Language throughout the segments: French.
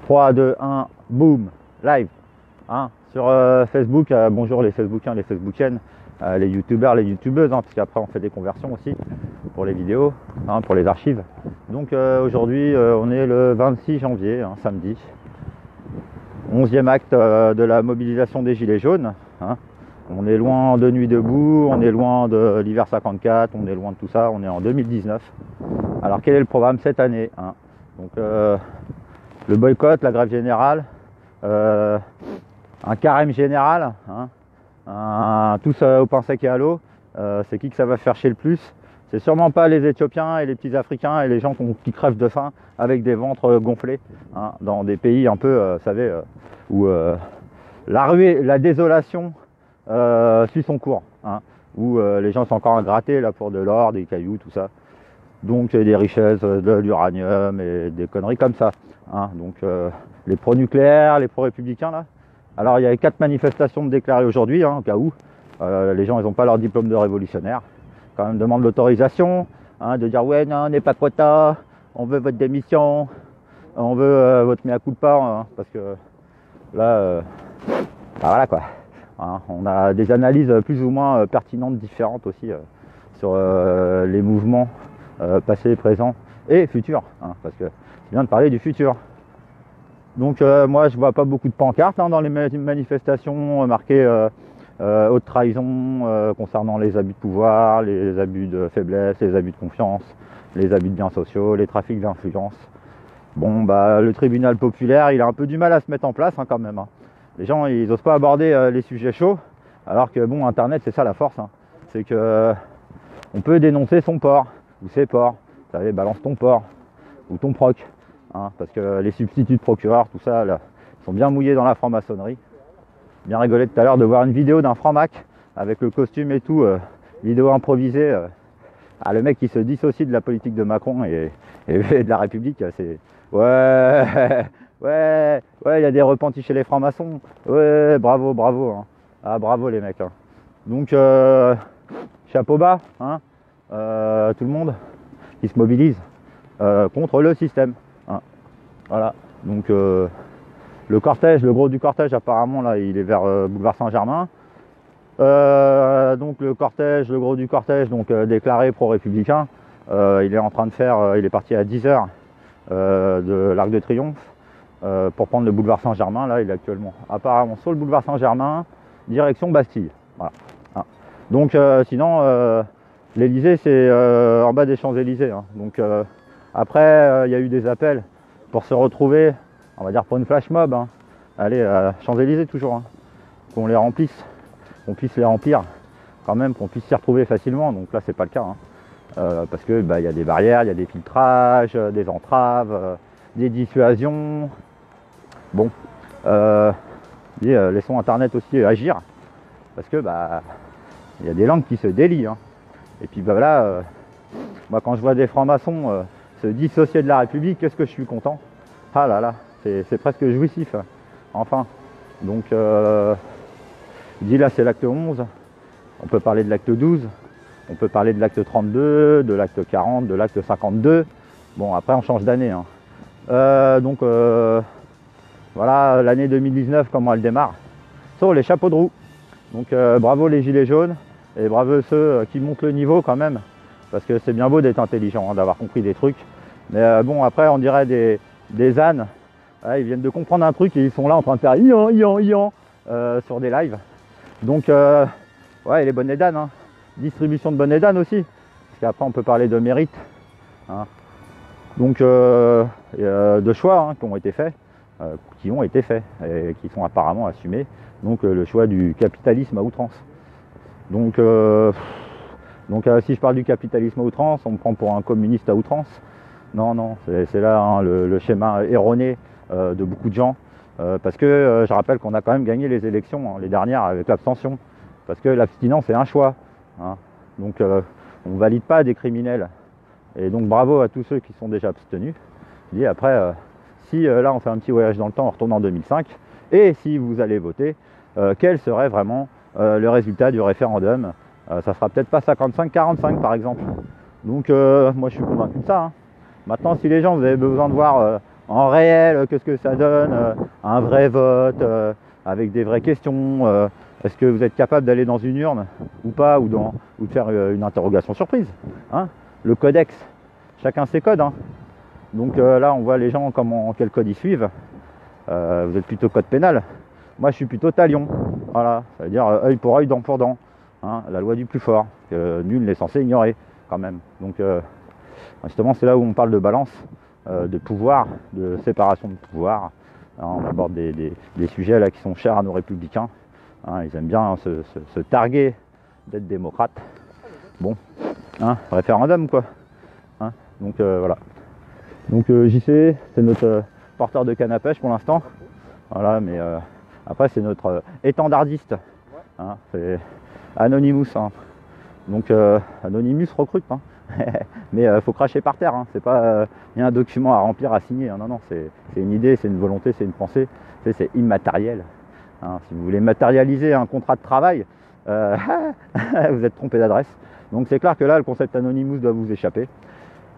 3, 2, 1, boum, live. Hein, sur Facebook, bonjour les Facebookiens, les Facebookiennes, les Youtubeurs, les Youtubeuses, hein, parce qu'après on fait des conversions aussi pour les vidéos, hein, pour les archives. Donc aujourd'hui, on est le 26 janvier, hein, samedi. 11e acte de la mobilisation des Gilets jaunes. Hein. On est loin de Nuit debout, on est loin de l'hiver 54, on est loin de tout ça, on est en 2019. Alors quel est le programme cette année, hein? Donc le boycott, la grève générale, un carême général, hein, tous au pain sec et à l'eau. C'est qui que ça va faire chier le plus? C'est sûrement pas les Éthiopiens et les petits Africains et les gens qui crèvent de faim avec des ventres gonflés, hein, dans des pays un peu, vous savez, où la ruée, la désolation suit son cours, hein, où les gens sont encore à gratter là, pour de l'or, des cailloux, tout ça. Donc des richesses, de l'uranium et des conneries comme ça. Hein. Donc les pro-nucléaires, les pro-républicains là. Alors il y a 4 manifestations de déclarées aujourd'hui, hein, au cas où. Les gens ils n'ont pas leur diplôme de révolutionnaire. Quand même demande l'autorisation, hein, de dire ouais non, on n'est pas quota, on veut votre démission, on veut votre mea culpa, hein, parce que là, bah voilà quoi. Hein, on a des analyses plus ou moins pertinentes, différentes aussi sur les mouvements passés, présents et futurs, hein, parce que je viens de parler du futur. Donc moi je vois pas beaucoup de pancartes, hein, dans les manifestations marquées haute trahison concernant les abus de pouvoir, les abus de faiblesse, les abus de confiance, les abus de biens sociaux, les trafics d'influence. Bon bah le tribunal populaire il a un peu du mal à se mettre en place, hein, quand même. Hein. Les gens ils osent pas aborder les sujets chauds, alors que bon internet c'est ça la force, hein. C'est que on peut dénoncer son port ou ses ports. Vous savez, balance ton port ou ton proc, hein, parce que les substituts de procureur, tout ça là, sont bien mouillés dans la franc-maçonnerie. Bien rigolé tout à l'heure de voir une vidéo d'un franc-mac avec le costume et tout, vidéo improvisée. Le mec qui se dissocie de la politique de Macron et de la République, c'est ouais, il y a des repentis chez les francs-maçons. Ouais, bravo, bravo. Hein. Ah, bravo les mecs. Hein. Donc, chapeau bas, hein, tout le monde qui se mobilise contre le système. Hein. Voilà. Donc, le cortège, le gros du cortège apparemment là, il est vers boulevard Saint-Germain. Donc le gros du cortège, donc déclaré pro-républicain, il est en train de faire, il est parti à 10h de l'Arc de Triomphe pour prendre le boulevard Saint-Germain. Là, il est actuellement apparemment sur le boulevard Saint-Germain, direction Bastille. Voilà. Hein. Donc sinon, l'Elysée, c'est en bas des Champs-Élysées. Hein. Donc après, il y a eu des appels pour se retrouver, on va dire pour une flash mob. Hein. Allez, Champs-Élysées toujours, hein. Qu'on les remplisse. Qu'on puisse les remplir quand même, qu'on puisse s'y retrouver facilement. Donc là c'est pas le cas, hein. Parce que bah, y a des barrières, il y a des filtrages, des entraves, des dissuasions. Bon, laissons internet aussi agir, parce que bah il y a des langues qui se délient, hein. Et puis bah voilà, moi quand je vois des francs-maçons se dissocier de la République, qu'est-ce que je suis content. Ah là là, c'est presque jouissif, enfin. Donc je dis là c'est l'acte 11, on peut parler de l'acte 12, on peut parler de l'acte 32, de l'acte 40, de l'acte 52. Bon après on change d'année, hein. Donc voilà l'année 2019 comment elle démarre. Sur les chapeaux de roue. Donc bravo les gilets jaunes et bravo ceux qui montent le niveau quand même. Parce que c'est bien beau d'être intelligent, hein, d'avoir compris des trucs. Mais bon après on dirait des ânes. Ouais, ils viennent de comprendre un truc et ils sont là en train de faire ian sur des lives. Donc ouais, les bonnets d'âne, hein. Distribution de bonnets d'âne aussi, parce qu'après on peut parler de mérite, hein. Donc de choix, hein, qui ont été faits et qui sont apparemment assumés. Donc le choix du capitalisme à outrance. Donc si je parle du capitalisme à outrance, on me prend pour un communiste à outrance. Non, c'est là, hein, le schéma erroné de beaucoup de gens. Parce que je rappelle qu'on a quand même gagné les élections, hein, les dernières, avec l'abstention. Parce que l'abstinence c'est un choix. Hein. Donc on ne valide pas des criminels. Et donc bravo à tous ceux qui sont déjà abstenus. Je dis après, si là on fait un petit voyage dans le temps, on retourne en 2005, et si vous allez voter, quel serait vraiment le résultat du référendum? Ça sera peut-être pas 55-45 par exemple. Donc moi je suis convaincu de ça. Hein. Maintenant si les gens, vous avez besoin de voir en réel, qu'est-ce que ça donne, un vrai vote, avec des vraies questions. Est-ce que vous êtes capable d'aller dans une urne ou pas, ou de faire une interrogation surprise, hein? Le codex, chacun ses codes, hein. Donc là, on voit les gens quel code ils suivent. Vous êtes plutôt code pénal. Moi, je suis plutôt talion. Voilà, ça veut dire œil pour œil, dent pour dent, hein, la loi du plus fort, que nul n'est censé ignorer, quand même. Donc, justement, c'est là où on parle de balance, de pouvoir, de séparation de pouvoir. Hein, on aborde des sujets là qui sont chers à nos républicains. Hein, ils aiment bien se targuer d'être démocrates. Bon, hein, référendum, quoi. Hein, donc, voilà. Donc, JC, c'est notre porteur de canne à pêche pour l'instant. Voilà, mais après, c'est notre étendardiste. Hein, c'est Anonymous. Hein. Donc, Anonymous recrute. Hein. Mais faut cracher par terre. Hein. C'est pas y a un document à remplir, à signer. Hein. Non, non, c'est une idée, c'est une volonté, c'est une pensée. C'est immatériel. Hein. Si vous voulez matérialiser un contrat de travail, vous êtes trompé d'adresse. Donc, c'est clair que là, le concept Anonymous doit vous échapper.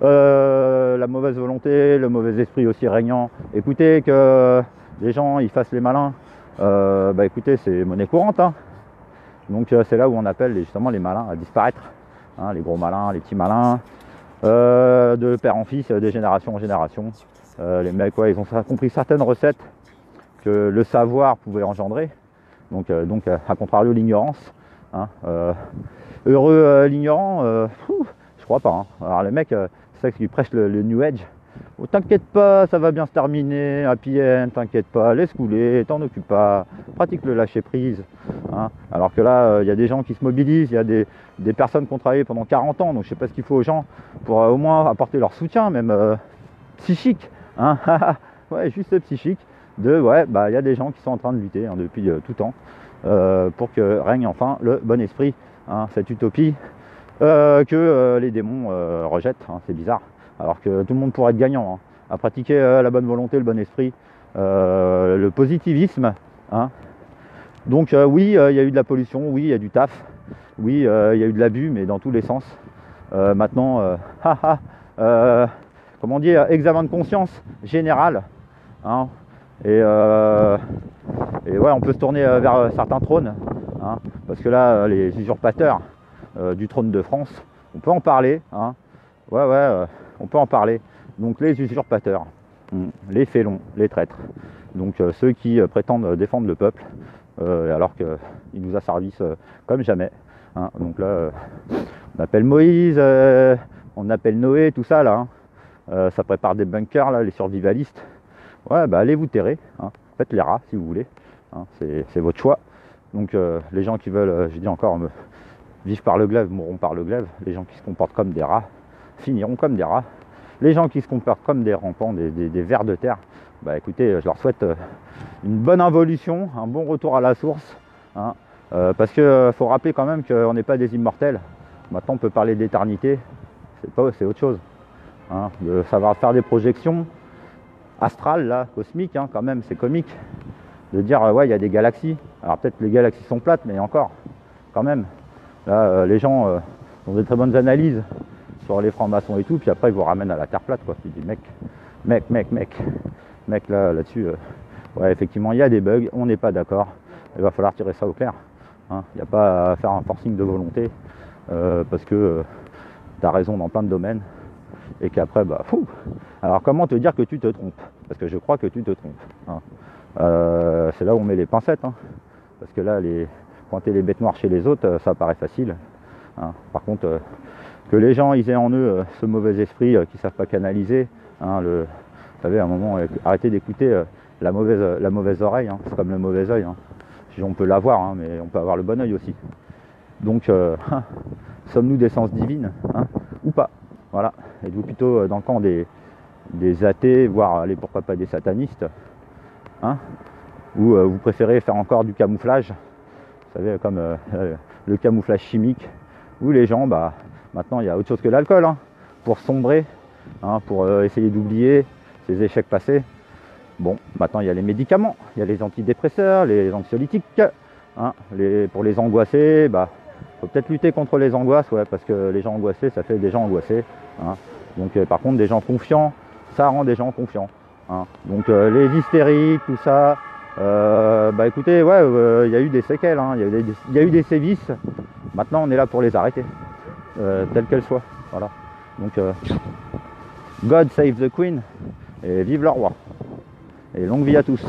La mauvaise volonté, le mauvais esprit aussi régnant. Écoutez, que les gens ils fassent les malins, bah écoutez, c'est monnaie courante. Hein. Donc c'est là où on appelle justement les malins à disparaître. Hein, les gros malins, les petits malins, de père en fils, de génération en génération. Les mecs, ouais, ils ont compris certaines recettes que le savoir pouvait engendrer. Donc à contrario, l'ignorance. Hein, heureux l'ignorant, je crois pas. Hein. Alors les mecs, c'est ça qui prêche le New Age. Oh, t'inquiète pas, ça va bien se terminer, happy end, t'inquiète pas, laisse couler, t'en occupe pas, pratique le lâcher prise. Hein. Alors que là, il y a des gens qui se mobilisent, il y a des personnes qui ont travaillé pendant 40 ans, donc je sais pas ce qu'il faut aux gens pour au moins apporter leur soutien, même psychique. Hein. Ouais, juste psychique. Ouais, bah il y a des gens qui sont en train de lutter hein, depuis tout temps pour que règne enfin le bon esprit, hein, cette utopie que les démons rejettent. Hein, c'est bizarre. Alors que tout le monde pourrait être gagnant, hein, à pratiquer la bonne volonté, le bon esprit, le positivisme. Hein. Donc oui, il y a eu de la pollution, oui, il y a du taf, oui, il y a eu de l'abus, mais dans tous les sens. Maintenant, comment dire, examen de conscience général. Hein, et ouais, on peut se tourner vers certains trônes, hein, parce que là, les usurpateurs du trône de France, on peut en parler. Hein. Ouais, on peut en parler. Donc les usurpateurs, les félons, les traîtres. Donc ceux qui prétendent défendre le peuple, alors qu'il nous asservissent comme jamais. Hein. Donc là, on appelle Moïse, on appelle Noé, tout ça là. Hein. Ça prépare des bunkers là, les survivalistes. Ouais, bah allez vous terrer. Hein. Faites les rats si vous voulez. Hein. C'est votre choix. Donc les gens qui veulent, je dis encore, vivre par le glaive, mourront par le glaive. Les gens qui se comportent comme des rats finiront comme des rats. Les gens qui se comportent comme des rampants, des vers de terre, bah écoutez, je leur souhaite une bonne involution, un bon retour à la source. Hein, parce que faut rappeler quand même qu'on n'est pas des immortels. Maintenant on peut parler d'éternité, c'est autre chose. Hein, de savoir faire des projections astrales, là, cosmiques, hein, quand même, c'est comique. De dire ouais, il y a des galaxies. Alors peut-être les galaxies sont plates, mais encore, quand même. Là, les gens ont des très bonnes analyses sur les francs-maçons et tout, puis après ils vous ramènent à la terre plate, quoi. Tu dis mec là-dessus, ouais, effectivement il y a des bugs, on n'est pas d'accord, il va falloir tirer ça au clair. Hein. Il n'y a pas à faire un forcing de volonté parce que tu as raison dans plein de domaines et qu'après bah fou. Alors comment te dire que tu te trompes? Parce que je crois que tu te trompes. Hein. C'est là où on met les pincettes, hein. Parce que là pointer les bêtes noires chez les autres, ça paraît facile. Hein. Par contre, que les gens ils aient en eux ce mauvais esprit qu'ils ne savent pas canaliser. Hein, vous savez, à un moment, arrêtez d'écouter la mauvaise oreille. Hein. C'est comme le mauvais œil. Hein. On peut l'avoir, hein, mais on peut avoir le bon œil aussi. Donc, sommes-nous d'essence divine, hein, ou pas? Voilà. Êtes-vous plutôt dans le camp des athées, voire allez, pourquoi pas des satanistes, hein, ou vous préférez faire encore du camouflage, vous savez, comme le camouflage chimique, où les gens, bah, maintenant il y a autre chose que l'alcool, hein, pour sombrer, hein, pour essayer d'oublier ces échecs passés. Bon, maintenant il y a les médicaments, il y a les antidépresseurs, les anxiolytiques, hein, pour les angoissés, bah, faut peut-être lutter contre les angoisses, ouais, parce que les gens angoissés, ça fait des gens angoissés. Hein. Donc par contre, des gens confiants, ça rend des gens confiants. hein. Donc les hystériques, tout ça, bah écoutez, ouais, il y a eu des séquelles, hein, il y a eu des sévices. Maintenant, on est là pour les arrêter, telles qu'elles soient. Voilà. Donc, God save the Queen et vive le roi. Et longue vie à tous.